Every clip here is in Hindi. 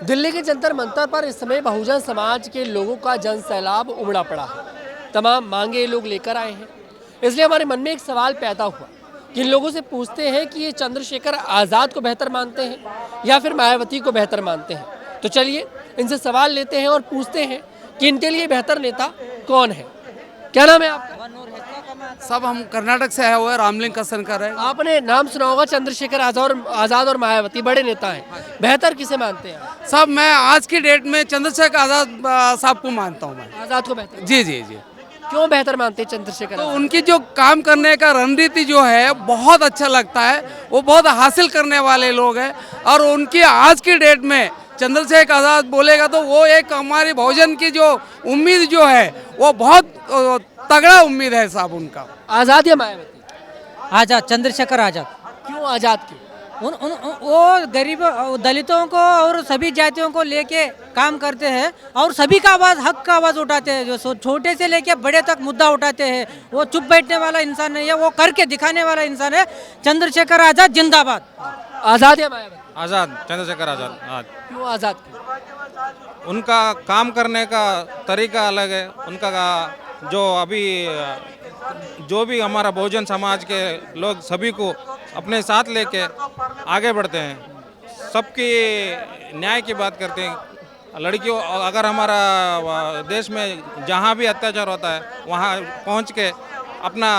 दिल्ली के जंतर मंतर पर इस समय बहुजन समाज के लोगों का जन सैलाब उमड़ा पड़ा है। तमाम मांगे लोग लेकर आए हैं। इसलिए हमारे मन में एक सवाल पैदा हुआ कि इन लोगों से पूछते हैं कि ये चंद्रशेखर आज़ाद को बेहतर मानते हैं या फिर मायावती को बेहतर मानते हैं। तो चलिए इनसे सवाल लेते हैं और पूछते हैं कि इनके लिए बेहतर नेता कौन है। क्या नाम है आपका? सब हम कर्नाटक से आए हुए हैं, रामलिंग कसनकर है। आपने नाम सुना होगा चंद्रशेखर आज़ाद और मायावती बड़े नेता हैं। बेहतर किसे मानते हैं आप? सब मैं आज की डेट में चंद्रशेखर आजाद साहब को मानता हूँ मैं। आज़ाद को बेहतर जी जी जी। क्यों बेहतर मानते हैं चंद्रशेखर तो आज़ाद? उनकी जो काम करने का रणनीति जो है बहुत अच्छा लगता है। वो बहुत हासिल करने वाले लोग हैं और उनकी आज की डेट में चंद्रशेखर आजाद बोलेगा तो वो एक हमारी बहुजन की जो उम्मीद जो है वो बहुत तगड़ा उम्मीद है साहब उनका। आज़ाद या मायावती? आज़ाद, चंद्रशेखर आज़ाद। क्यों आज़ाद क्यों? वो गरीब दलितों को और सभी जातियों को लेके काम करते हैं और सभी का आवाज़, हक का आवाज़ उठाते हैं। जो छोटे से लेके बड़े तक मुद्दा उठाते हैं। वो चुप बैठने वाला इंसान नहीं है, वो करके दिखाने वाला इंसान है। चंद्रशेखर आज़ाद जिंदाबाद। आज़ाद या मायावती? आज़ाद, चंद्रशेखर आज़ाद। क्यों आज़ाद क्यों? उनका काम करने का तरीका अलग है। उनका जो अभी जो भी हमारा बहुजन समाज के लोग सभी को अपने साथ लेके आगे बढ़ते हैं, सबकी न्याय की बात करते हैं। लड़कियों अगर हमारा देश में जहाँ भी अत्याचार होता है वहाँ पहुँच के अपना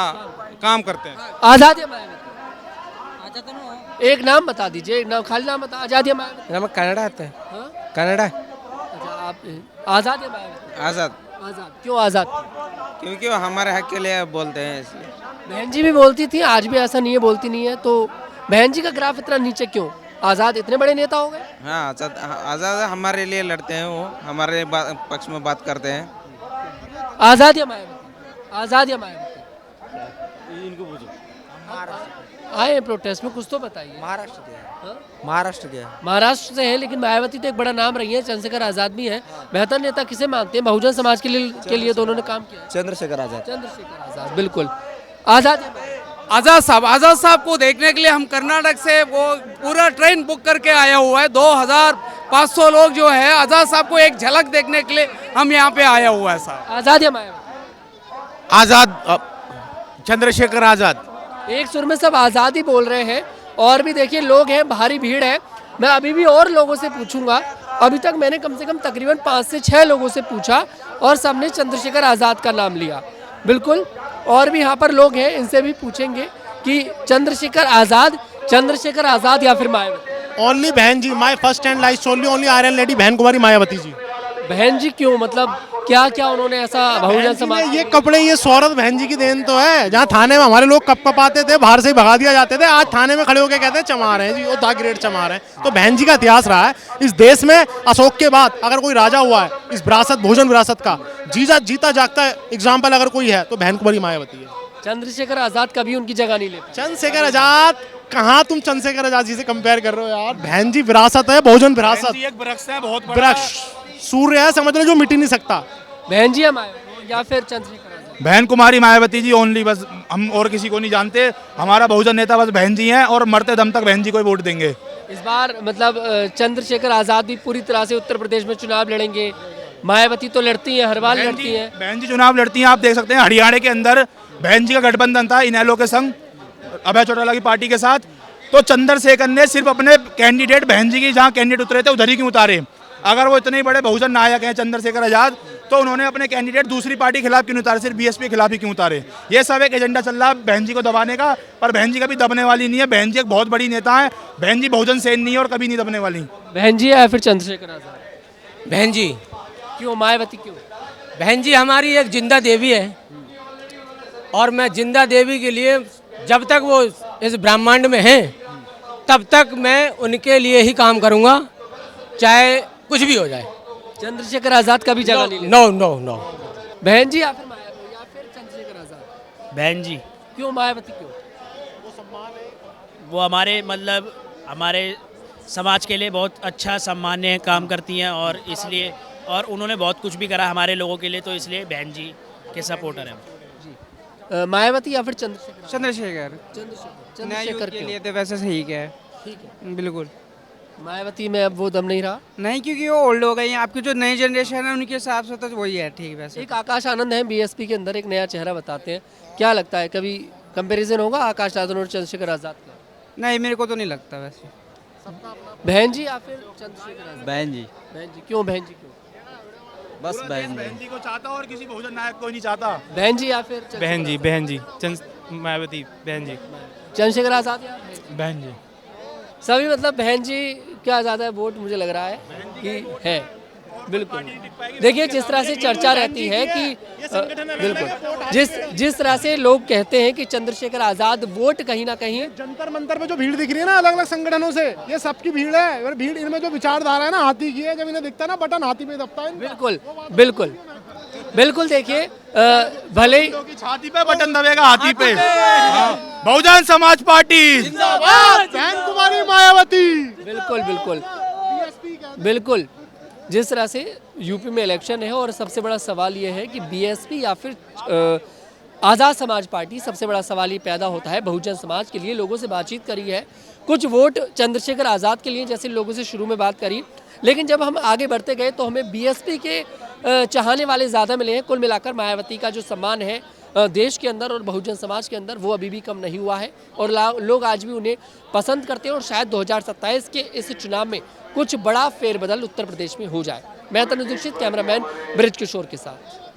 काम करते हैं। आज़ाद या मायावती? एक नाम बता दीजिए, एक नाम, खाली नाम बता। आज़ाद या मायावती? नमक कनाडा आता है। हाँ? कनाडा। अच्छा, आप आज़ाद या मायावती? आज़ाद। आज़ाद क्यों? आज़ाद क्योंकि वो हमारे हक के लिए बोलते हैं इसलिए। बहन जी भी बोलती थी, आज भी ऐसा नहीं है बोलती नहीं है, तो बहन जी का ग्राफ इतना नीचे क्यों? आज़ाद इतने बड़े नेता हो गए। हाँ, आज़ाद आज़ाद हमारे लिए लड़ते हैं, वो हमारे पक्ष में बात करते हैं। आज़ाद या मायावती? आज़ाद या मायावती? आए हैं प्रोटेस्ट में, कुछ तो बताइए। महाराष्ट्र के हाँ? महाराष्ट्र के महाराष्ट्र से है, लेकिन मायावती तो एक बड़ा नाम रही है। चंद्रशेखर आज़ाद भी है। बेहतर नेता किसे मानते हैं? बहुजन समाज के लिए तो उन्होंने काम किया है। चंद्रशेखर आज़ाद। चंद्रशेखर आज़ाद, बिल्कुल। आज़ाद या मायावती? आज़ाद साहब को देखने के लिए हम कर्नाटक से वो पूरा ट्रेन बुक करके आया हुआ है। 2500 लोग जो है आज़ाद साहब को एक झलक देखने के लिए हम यहाँ पे आया हुआ है साहब। आज़ाद या मायावती? आज़ाद, चंद्रशेखर आज़ाद। एक सुर में सब आज़ाद ही बोल रहे हैं। और भी देखिए लोग हैं, भारी भीड़ है। मैं अभी भी और लोगों से पूछूंगा। अभी तक मैंने कम से कम तकरीबन 5 से 6 लोगों से पूछा और सबने चंद्रशेखर आज़ाद का नाम लिया। बिल्कुल, और भी यहाँ पर लोग हैं, इनसे भी पूछेंगे कि चंद्रशेखर आज़ाद या फिर मायावती। ओनली बहन जी, माय फर्स्ट एंड लाइफ सोनली ओनली आयरन लेडी बहन कुमारी मायावती जी। बहन जी क्यों? मतलब क्या क्या उन्होंने ऐसा बहुजन समाज? ये कपड़े, ये शौहरत बहन जी की देन तो है। जहाँ थाने में हमारे लोग कप कपाते थे, बाहर से ही भगा दिया जाते थे, आज थाने में खड़े होकर कहते हैं चमार हैं जी, वो दा ग्रेट चमार हैं। तो बहन जी का इतिहास रहा है इस देश में। अशोक के बाद अगर कोई राजा हुआ है इस विरासत, भोजन विरासत का जीता जागता एग्जाम्पल अगर कोई है तो बहन कुमारी मायावती है। चंद्रशेखर आज़ाद कभी उनकी जगह नहीं लेते। चंद्रशेखर आजाद कहाँ? तुम चंद्रशेखर आजाद जी से कंपेयर कर रहे हो यार। बहन जी विरासत है, बहुजन विरासत। एक वृक्ष है, बहुत बड़ा वृक्ष, सूर्य है, समझ लो, जो मिट ही नहीं सकता। बहन जी या मायावती या फिर चंद्रशेखर आज़ाद? बहन कुमारी मायावती जी ओनली, बस हम और किसी को नहीं जानते। हमारा बहुजन नेता बस बहन जी हैं और मरते दम तक बहन जी को ही वोट देंगे। इस बार मतलब चंद्रशेखर आज़ाद भी पूरी तरह से उत्तर प्रदेश में चुनाव लड़ेंगे। मायावती तो लड़ती हैं, हर बार लड़ती हैं। बहन जी चुनाव लड़ती हैं। आप देख सकते हैं हरियाणा के अंदर बहन जी का गठबंधन था इनेलो के संग, अभय चौटाला की पार्टी के साथ। तो चंद्रशेखर ने सिर्फ अपने कैंडिडेट बहन जी की जहाँ कैंडिडेट उतरे थे उधर ही क्यों उतारे? अगर वो इतने बड़े बहुजन नायक हैं चंद्रशेखर आज़ाद, तो उन्होंने अपने कैंडिडेट दूसरी पार्टी के खिलाफ क्यों नहीं उतारे? सिर्फ बीएसपी के खिलाफ ही क्यों उतारे? ये सब एक एजेंडा चल रहा है बहन जी को दबाने का, पर बहन जी कभी दबने वाली नहीं है। बहन जी एक बहुत बड़ी नेता है। बहन जी बहुजन सेन नहीं है और कभी नहीं दबने वाली। बहन जी या फिर चंद्रशेखर आज़ाद? बहन जी। क्यों? मायावती क्यों? बहन जी हमारी एक जिंदा देवी है और मैं जिंदा देवी के लिए जब तक वो इस ब्रह्मांड में हैं तब तक मैं उनके लिए ही काम करूँगा, चाहे कुछ भी हो जाए। चंद्रशेखर आज़ाद का भी जगह नहीं लेते। No no no. बहन जी या फिर मायावती या फिर चंद्रशेखर आज़ाद? बहन जी। क्यों मायावती क्यों? वो हमारे मतलब हमारे समाज के लिए बहुत अच्छा सम्मान्य काम करती हैं और इसलिए, और उन्होंने बहुत कुछ भी करा हमारे लोगों के लिए, तो इसलिए बहन जी के सपोर्टर हैं। मायावती या फिर चंद्रशेखर? चंद्रशेखर चंद्रशेखर न्याय चंद्रशेखर के क्यों? लिए तो वैसे सही है। ठीक है, बिल्कुल। मायावती में अब वो दम नहीं रहा। नहीं, क्योंकि वो ओल्ड हो गई हैं। आपकी जो नई जनरेशन है उनके हिसाब से तो वही है ठीक। वैसे एक आकाश आनंद है बीएसपी के अंदर, एक नया चेहरा बताते हैं, क्या लगता है कभी कंपैरिजन होगा आकाश आनंद और चंद्रशेखर आजाद का? नहीं, मेरे को तो नहीं लगता वैसे। बहन जी या फिर चंद्रशेखर आजाद? बहन जी, बहन जी क्यों? बहन जी क्यों? बस बहन जी। बहन जी को चाहता और किसी बहुजन नायक को नहीं चाहता। बहन जी या फिर चंद्रशेखर बहन जी मायावती बहन जी आजाद? चंद्रशेखर आजाद या बहन जी। सभी मतलब बहन जी क्या ज़्यादा वोट मुझे लग रहा है कि है। बिल्कुल, देखिए जिस तरह से चर्चा रहती है कि बिल्कुल जिस तरह से लोग कहते हैं कि चंद्रशेखर आजाद वोट कहीं ना कहीं जंतर मंतर पे जो भीड़ दिख रही है ना अलग अलग संगठनों से, ये सबकी भीड़ है। और भीड़ इनमें जो विचारधारा है ना हाथी की है। जब इन्हें दिखता है ना बटन हाथी पे दबता है। बिल्कुल बिल्कुल बिल्कुल देखिए भले ही की छाती पे बटन दबेगा हाथी पे। बहुजन समाज पार्टी बहन कुमारी मायावती। बिल्कुल बिल्कुल बिल्कुल जिस तरह से यूपी में इलेक्शन है और सबसे बड़ा सवाल ये है कि बीएसपी या फिर आज़ाद समाज पार्टी, सबसे बड़ा सवाल ये पैदा होता है बहुजन समाज के लिए। लोगों से बातचीत करी है, कुछ वोट चंद्रशेखर आज़ाद के लिए जैसे लोगों से शुरू में बात करी, लेकिन जब हम आगे बढ़ते गए तो हमें बीएसपी के चाहने वाले ज़्यादा मिले हैं। कुल मिलाकर मायावती का जो सम्मान है देश के अंदर और बहुजन समाज के अंदर वो अभी भी कम नहीं हुआ है और लोग आज भी उन्हें पसंद करते हैं और शायद 2027 के इस चुनाव में कुछ बड़ा फेरबदल उत्तर प्रदेश में हो जाए। मैं तनु दीक्षित, कैमरामैन ब्रिज किशोर के साथ।